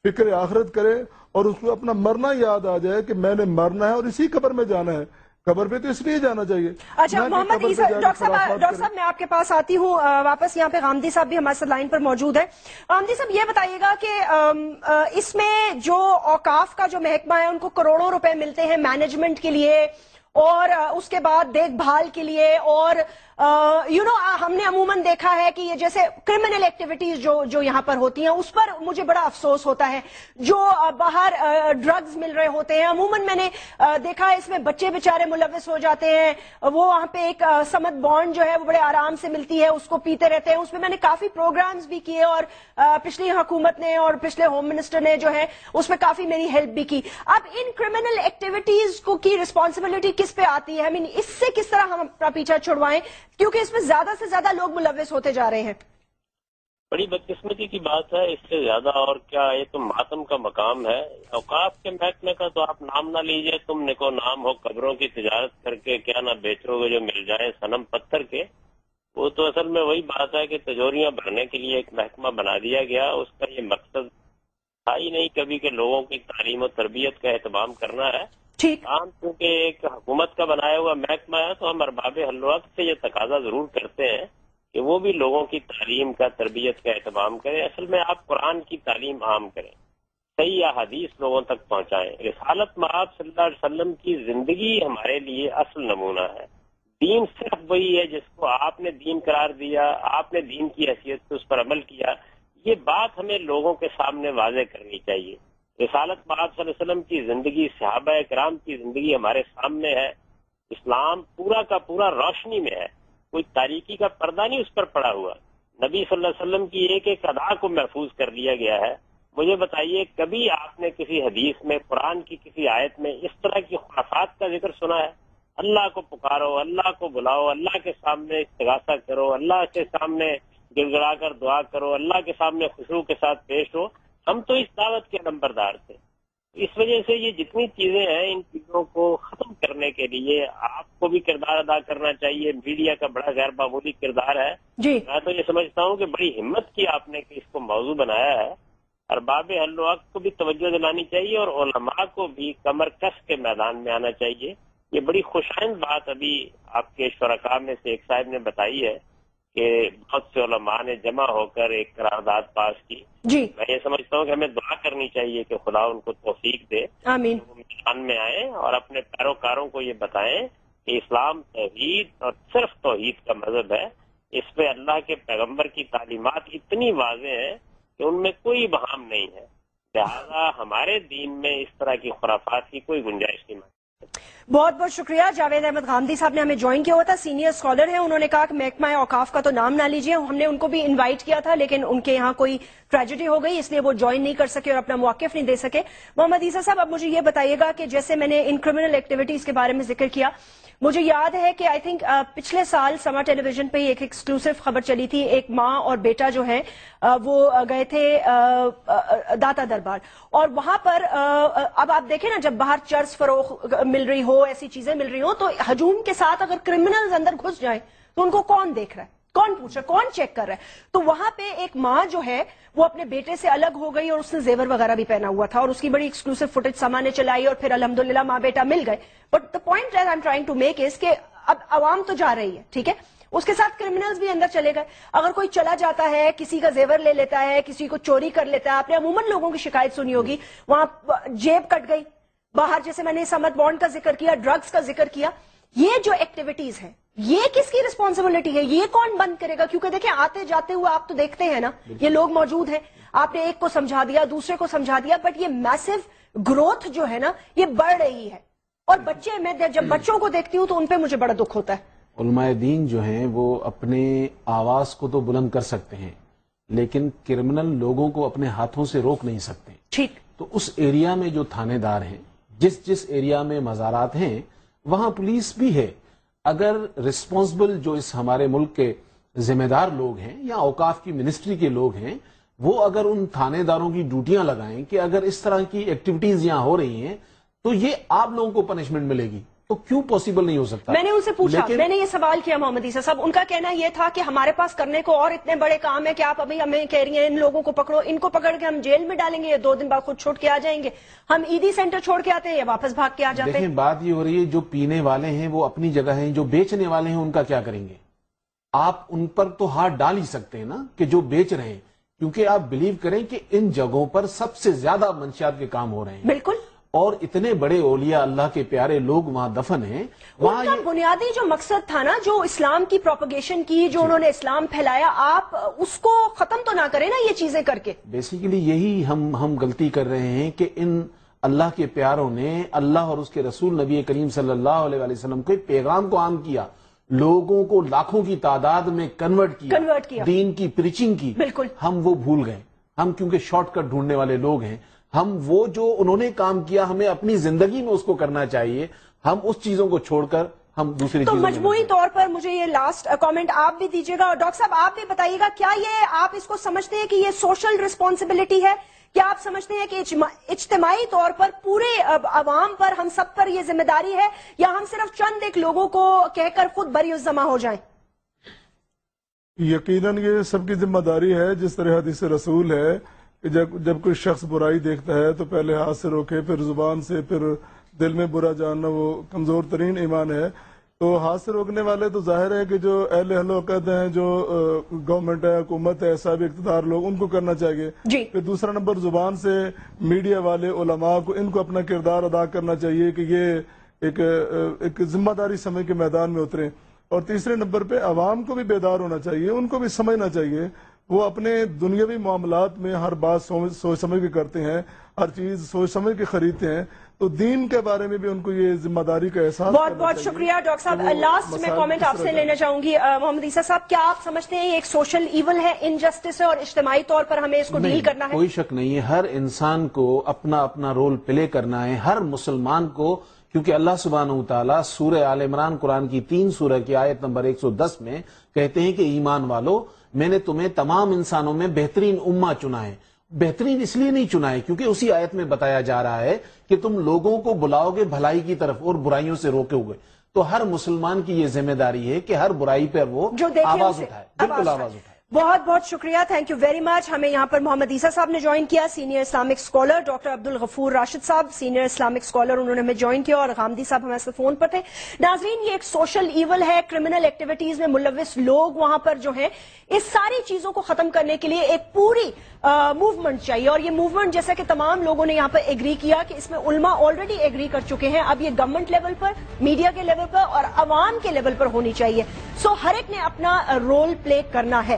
فکر آخرت کرے، اور اس کو اپنا مرنا یاد آ جائے کہ میں نے مرنا ہے اور اسی قبر میں جانا ہے۔ قبر پہ تو اس لیے جانا چاہیے۔ اچھا محمد عیسیٰ، ڈاکٹر صاحب میں آپ کے پاس آتی ہوں واپس۔ یہاں پہ غامدی صاحب بھی ہمارے ساتھ لائن پر موجود ہے۔ غامدی صاحب یہ بتائیے گا کہ اس میں جو اوقاف کا جو محکمہ ہے ان کو کروڑوں روپے ملتے ہیں مینجمنٹ کے لیے اور اس کے بعد دیکھ بھال کے لیے، اور ہم نے عموماً دیکھا ہے کہ یہ جیسے کرمنل ایکٹیویٹیز جو یہاں پر ہوتی ہیں اس پر مجھے بڑا افسوس ہوتا ہے، جو باہر ڈرگز مل رہے ہوتے ہیں، عموماً میں نے دیکھا ہے اس میں بچے بیچارے ملوث ہو جاتے ہیں۔ وہ وہاں پہ ایک سمت بانڈ جو ہے وہ بڑے آرام سے ملتی ہے، اس کو پیتے رہتے ہیں۔ اس میں نے کافی پروگرامز بھی کیے اور پچھلی حکومت نے اور پچھلے ہوم منسٹر نے جو ہے اس میں کافی میری ہیلپ بھی کی۔ اب ان کرمنل ایکٹیویٹیز کو کی رسپانسبلٹی کس پہ آتی ہے؟ اس سے کس طرح ہم اپنا پیچھا چھڑوائیں، کیونکہ اس میں زیادہ سے زیادہ لوگ ملوث ہوتے جا رہے ہیں؟ بڑی بدقسمتی کی بات ہے، اس سے زیادہ اور کیا، یہ تو ماتم کا مقام ہے۔ اوقاف کے محکمے کا تو آپ نام نہ لیجئے، تم نے کو نام ہو قبروں کی تجارت کر کے کیا نہ بیچو گے جو مل جائیں صنم پتھر کے۔ وہ تو اصل میں وہی بات ہے کہ تجوریاں بھرنے کے لیے ایک محکمہ بنا دیا گیا، اس کا یہ مقصد تھا ہی نہیں کبھی کہ لوگوں کی تعلیم و تربیت کا اہتمام کرنا ہے۔ عام کیونکہ ایک حکومت کا بنایا ہوا محکمہ ہے تو ہم ارباب حل و عقد سے یہ تقاضا ضرور کرتے ہیں کہ وہ بھی لوگوں کی تعلیم کا، تربیت کا اہتمام کریں۔ اصل میں آپ قرآن کی تعلیم عام کریں، صحیح احادیث لوگوں تک پہنچائیں۔ رسالت مآب صلی اللہ علیہ وسلم کی زندگی ہمارے لیے اصل نمونہ ہے۔ دین صرف وہی ہے جس کو آپ نے دین قرار دیا، آپ نے دین کی حیثیت سے اس پر عمل کیا، یہ بات ہمیں لوگوں کے سامنے واضح کرنی چاہیے۔ رسالت مآب صلی اللہ علیہ وسلم کی زندگی، صحابہ کرام کی زندگی ہمارے سامنے ہے۔ اسلام پورا کا پورا روشنی میں ہے، کوئی تاریکی کا پردہ نہیں اس پر پڑا ہوا۔ نبی صلی اللہ علیہ وسلم کی ایک ایک ادا کو محفوظ کر دیا گیا ہے۔ مجھے بتائیے کبھی آپ نے کسی حدیث میں، قرآن کی کسی آیت میں اس طرح کی خرافات کا ذکر سنا ہے؟ اللہ کو پکارو، اللہ کو بلاؤ، اللہ کے سامنے استغاثہ کرو، اللہ کے سامنے گڑ گڑا کر دعا کرو، اللہ کے سامنے خشوع کے ساتھ پیش ہو۔ ہم تو اس دعوت کے نمبردار تھے۔ اس وجہ سے یہ جتنی چیزیں ہیں ان چیزوں کو ختم کرنے کے لیے آپ کو بھی کردار ادا کرنا چاہیے۔ میڈیا کا بڑا غیر معمولی کردار ہے۔ میں تو یہ سمجھتا ہوں کہ بڑی ہمت کی آپ نے کہ اس کو موضوع بنایا ہے۔ ارباب حل و عقد کو بھی توجہ دلانی چاہیے اور علماء کو بھی کمر کس کے میدان میں آنا چاہیے۔ یہ بڑی خوشائند بات ابھی آپ کے شرکاء میں سے ایک صاحب نے بتائی ہے کہ بہت سے علماء نے جمع ہو کر ایک قرارداد پاس کی۔ میں یہ سمجھتا ہوں کہ ہمیں دعا کرنی چاہیے کہ خدا ان کو توفیق دے، آمین، وہ میدان میں آئیں اور اپنے پیروکاروں کو یہ بتائیں کہ اسلام توحید اور صرف توحید کا مذہب ہے۔ اس پہ اللہ کے پیغمبر کی تعلیمات اتنی واضح ہیں کہ ان میں کوئی بہام نہیں ہے، لہذا ہمارے دین میں اس طرح کی خرافات کی کوئی گنجائش نہیں ہے۔ بہت بہت شکریہ. جاوید احمد غامدی صاحب نے ہمیں جوائن کیا ہوا تھا, سینئر اسکالر ہیں. انہوں نے کہا کہ محکمہ اوقاف کا تو نام نہ لیجیے. ہم نے ان کو بھی انوائٹ کیا تھا لیکن ان کے یہاں کوئی ٹریجڈی ہو گئی, اس لیے وہ جوائن نہیں کر سکے اور اپنا موقف نہیں دے سکے. محمد عیسیٰ صاحب, اب مجھے یہ بتائیے گا کہ جیسے میں نے ان کرمنل ایکٹیویٹیز کے بارے میں ذکر کیا, مجھے یاد ہے کہ آئی تھنک پچھلے سال سما ٹیلی ویژن پہ ایک ایکسکلوسو خبر چلی تھی. ایک ماں اور بیٹا جو ہے وہ گئے تھے داتا دربار, اور وہاں پر اب آپ دیکھیں نا, جب باہر چرس فروخت مل رہی ہو, ایسی چیزیں مل رہی ہوں, تو ہجوم کے ساتھ اگر کرمنلز اندر گھس جائیں تو ان کو کون دیکھ رہا ہے, کون پوچھ رہا ہے, کون چیک کر رہا ہے؟ تو وہاں پہ ایک ماں جو ہے وہ اپنے بیٹے سے الگ ہو گئی, اور اس نے زیور وغیرہ بھی پہنا ہوا تھا, اور اس کی بڑی ایکسکلوسو فوٹیج سما نے چلائی, اور پھر الحمدللہ ماں بیٹا مل گئے. But the point I am trying to make is کہ اب عوام تو جا رہی ہے, ٹھیک ہے, اس کے ساتھ کرمنلز بھی اندر چلے گئے. اگر کوئی چلا جاتا ہے, کسی کا زیور لے لیتا ہے, کسی کو چوری کر لیتا ہے, آپ نے عموماً لوگوں کی شکایت سنی ہوگی, وہاں جیب کٹ گئی باہر, جیسے میں نے سمت بانڈ کا ذکر کیا, ڈرگز کا ذکر کیا. یہ جو ایکٹیویٹیز ہیں, یہ کس کی رسپانسبلٹی ہے, یہ کون بند کرے گا؟ کیونکہ دیکھیں آتے جاتے ہوئے آپ تو دیکھتے ہیں نا, یہ لوگ موجود ہیں, آپ نے ایک کو سمجھا دیا, دوسرے کو سمجھا دیا, بٹ یہ میسو گروتھ جو ہے نا یہ بڑھ رہی ہے. اور بچے, میں جب بچوں کو دیکھتی ہوں تو ان پہ مجھے بڑا دکھ ہوتا ہے. علماء دین جو ہیں وہ اپنے آواز کو تو بلند کر سکتے ہیں, لیکن کرمنل لوگوں کو اپنے ہاتھوں سے روک نہیں سکتے. ٹھیک, تو اس ایریا میں جو تھانے دار ہیں, جس ایریا میں مزارات ہیں, وہاں پولیس بھی ہے. اگر رسپانسبل جو اس ہمارے ملک کے ذمہ دار لوگ ہیں یا اوقاف کی منسٹری کے لوگ ہیں, وہ اگر ان تھانے داروں کی ڈیوٹیاں لگائیں کہ اگر اس طرح کی ایکٹیویٹیز یہاں ہو رہی ہیں تو یہ آپ لوگوں کو پنشمنٹ ملے گی, تو کیوں پاسبل نہیں ہو سکتا؟ میں نے ان سے پوچھا, میں نے یہ سوال کیا محمد عیسیٰ صاحب, ان کا کہنا یہ تھا کہ ہمارے پاس کرنے کو اور اتنے بڑے کام ہے کہ آپ ابھی ہمیں کہہ رہی ہیں ان لوگوں کو پکڑو, ان کو پکڑ کے ہم جیل میں ڈالیں گے, 2 دن بعد خود چھوڑ کے آ جائیں گے, ہم عیدی سینٹر چھوڑ کے آتے ہیں یا واپس بھاگ کے آ جاتے ہیں. دیکھیں بات یہ ہو رہی ہے, جو پینے والے ہیں وہ اپنی جگہ ہیں, جو بیچنے والے ہیں ان کا کیا کریں گے؟ آپ ان پر تو ہاتھ ڈال ہی سکتے ہیں نا کہ جو بیچ رہے ہیں, کیونکہ آپ بلیو کریں کہ ان جگہوں پر سب سے زیادہ منشیات کے کام ہو رہے ہیں. بالکل, اور اتنے بڑے اولیاء اللہ کے پیارے لوگ وہاں دفن ہیں. وہاں کا بنیادی جو مقصد تھا نا, جو اسلام کی پروپیگیشن کی, جو انہوں نے اسلام پھیلایا, آپ اس کو ختم تو نہ کریں نا یہ چیزیں کر کے. بیسیکلی یہی ہم غلطی کر رہے ہیں کہ ان اللہ کے پیاروں نے اللہ اور اس کے رسول نبی کریم صلی اللہ علیہ وسلم کے پیغام کو عام کیا, لوگوں کو لاکھوں کی تعداد میں کنورٹ کیا, دین کی پریچنگ کی. بالکل, ہم وہ بھول گئے. ہم کیونکہ شارٹ کٹ ڈھونڈنے والے لوگ ہیں, ہم وہ جو انہوں نے کام کیا ہمیں اپنی زندگی میں اس کو کرنا چاہیے. ہم اس چیزوں کو چھوڑ کر ہم دوسری تو مجموعی طور پر مجھے یہ لاسٹ کامنٹ آپ بھی دیجیے گا, اور ڈاکٹر صاحب آپ بھی بتائیے گا, کیا یہ آپ اس کو سمجھتے ہیں کہ یہ سوشل ریسپانسبلٹی ہے؟ کیا آپ سمجھتے ہیں کہ اجتماعی طور پر پورے عوام پر, ہم سب پر یہ ذمہ داری ہے, یا ہم صرف چند ایک لوگوں کو کہہ کر خود بری الزما ہو جائیں؟ یقیناً یہ سب کی ذمہ داری ہے. جس طرح حدیث رسول ہے کہ جب کوئی شخص برائی دیکھتا ہے تو پہلے ہاتھ سے روکے, پھر زبان سے, پھر دل میں برا جاننا وہ کمزور ترین ایمان ہے. تو ہاتھ سے روکنے والے تو ظاہر ہے کہ جو اہل حلوقت ہیں, جو گورنمنٹ ہے, حکومت ہے, صاحب اقتدار لوگ, ان کو کرنا چاہیے. پھر دوسرا نمبر زبان سے میڈیا والے, علماء کو, ان کو اپنا کردار ادا کرنا چاہیے کہ یہ ایک ذمہ داری سمجھ کے میدان میں اتریں. اور تیسرے نمبر پہ عوام کو بھی بیدار ہونا چاہیے, ان کو بھی سمجھنا چاہیے. وہ اپنے دنیاوی معاملات میں ہر بات سوچ سمجھ کے کرتے ہیں, ہر چیز سوچ سمجھ کے خریدتے ہیں, تو دین کے بارے میں بھی ان کو یہ ذمہ داری کا احساس. بہت بہت شکریہ ڈاکٹر صاحب. لاسٹ میں کامنٹ آپ سے لینا چاہوں گی محمد عیسیٰ صاحب, کیا آپ سمجھتے ہیں یہ ایک سوشل ایول ہے, انجسٹس ہے, اور اجتماعی طور پر ہمیں اس کو ڈیل کرنا ہے؟ کوئی شک نہیں ہے, ہر انسان کو اپنا اپنا رول پلے کرنا ہے, ہر مسلمان کو, کیونکہ اللہ سبحانہ وتعالیٰ سورہ آل عمران قرآن کی 3 سورہ کی آیت نمبر 110 میں کہتے ہیں کہ ایمان والو, میں نے تمہیں تمام انسانوں میں بہترین امہ چنا ہے. بہترین اس لیے نہیں چنا ہے کیونکہ اسی آیت میں بتایا جا رہا ہے کہ تم لوگوں کو بلاؤ گے بھلائی کی طرف اور برائیوں سے روکے ہوئے. تو ہر مسلمان کی یہ ذمہ داری ہے کہ ہر برائی پر وہ آواز اٹھائے, بالکل آواز اٹھائے. بہت بہت شکریہ, تھینک یو ویری مچ. ہمیں یہاں پر محمد عیسیٰ صاحب نے جوائن کیا, senior Islamic scholar, doctor Abdul Ghafoor Rashid صاحب سینئر اسلامک اسکالر, انہوں نے ہمیں جوائن کیا, اور غامدی صاحب ہمارے ساتھ فون پر تھے. ناظرین, یہ ایک سوشل ایول ہے, کرمنل ایکٹیویٹیز میں ملوث لوگ وہاں پر جو ہیں, اس ساری چیزوں کو ختم کرنے کے لیے ایک پوری موومنٹ چاہیے. اور یہ موومنٹ جیسا کہ تمام لوگوں نے یہاں پر ایگری کیا کہ اس میں علماء آلریڈی ایگری کر چکے ہیں, اب یہ گورنمنٹ لیول پر, میڈیا کے لیول پر اور عوام کے لیول پر ہونی چاہیے. سو ہر ایک نے اپنا رول پلے کرنا ہے.